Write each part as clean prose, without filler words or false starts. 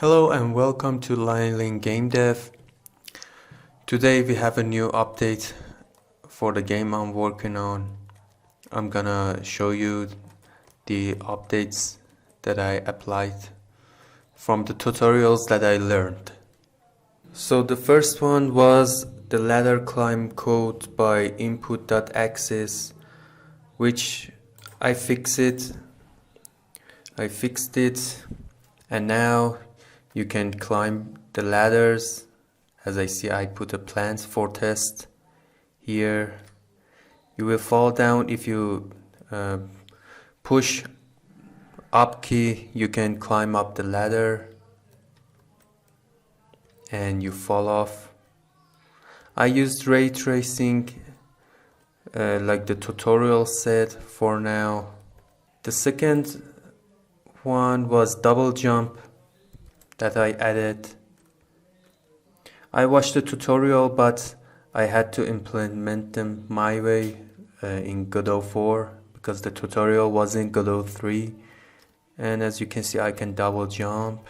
Hello and welcome to Learning Gamedev. Today we have a new update for the game I'm working on. I'm gonna show you the updates that I applied from the tutorials that I learned. So the first one was the ladder climb code by input.access, which I fixed it, and now you can climb the ladders. As I see, I put a plant for test here. You will fall down if you push up key. You can climb up the ladder and you fall off. I used ray tracing like the tutorial said for now. The second one was double jump that I added. I watched the tutorial, but I had to implement them my way in Godot 4 because the tutorial was in Godot 3. And as you can see, I can double jump.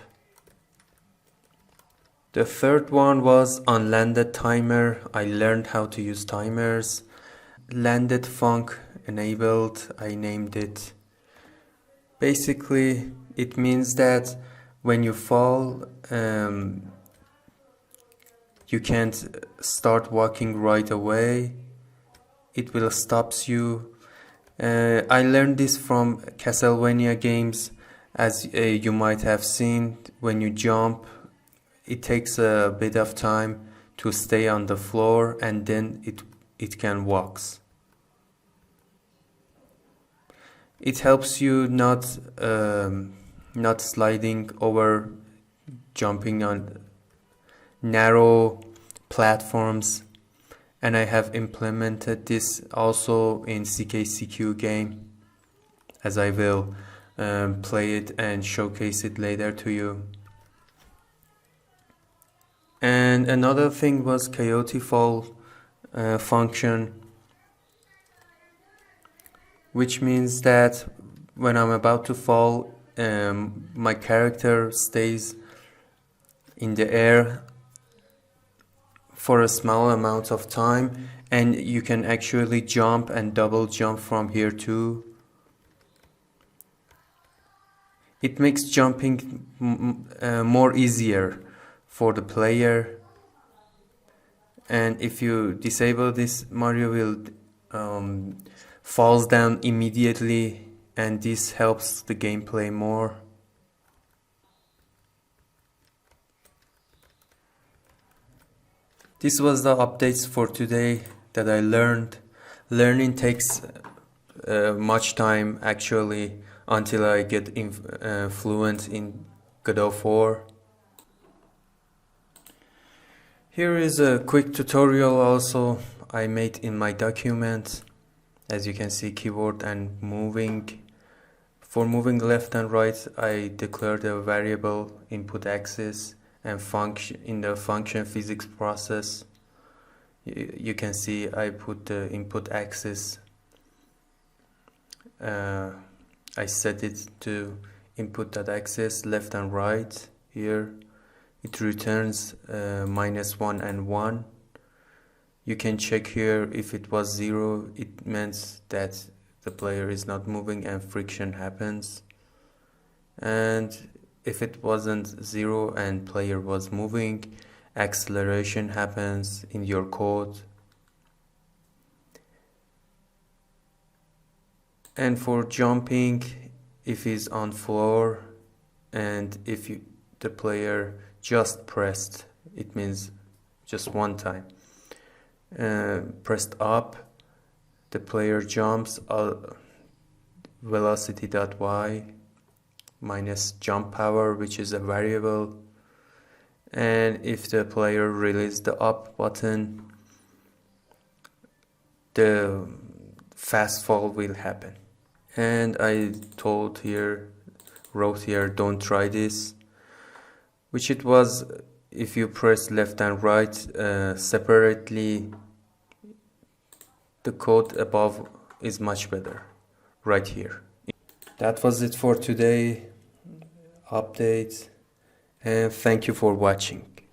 The third one was on landed timer. I learned how to use timers. Landed func enabled, I named it. Basically, it means that when you fall, you can't start walking right away. It will stop you. I learned this from Castlevania games. As you might have seen, when you jump, it takes a bit of time to stay on the floor, and then it can walk. It helps you not sliding over, jumping on narrow platforms, and I have implemented this also in CKCQ game, as I will play it and showcase it later to you. And another thing was coyote fall function, which means that when I'm about to fall, my character stays in the air for a small amount of time, and you can actually jump and double jump from here too. It makes jumping more easier for the player, and if you disable this, Mario will falls down immediately, and this helps the gameplay more. This was the updates for today that I learned. Learning takes much time actually until I get fluent in Godot 4. Here is a quick tutorial also I made in my document. As you can see, keyboard and moving. For moving left and right, I declared a variable input axis, and function in the function physics process. You can see I put the input axis. I set it to input.axis left and right. Here it returns -1 and 1. You can check here if it was 0, it means that the player is not moving and friction happens. And if it wasn't 0 and player was moving, acceleration happens in your code. And for jumping, if it's on floor and if the player just pressed, it means just one time. Pressed up, the player jumps velocity.y minus jump power, which is a variable, and if the player releases the up button, the fast fall will happen. And I wrote here, don't try this, which it was if you press left and right separately. The code above is much better right here. That was it for today update, and thank you for watching.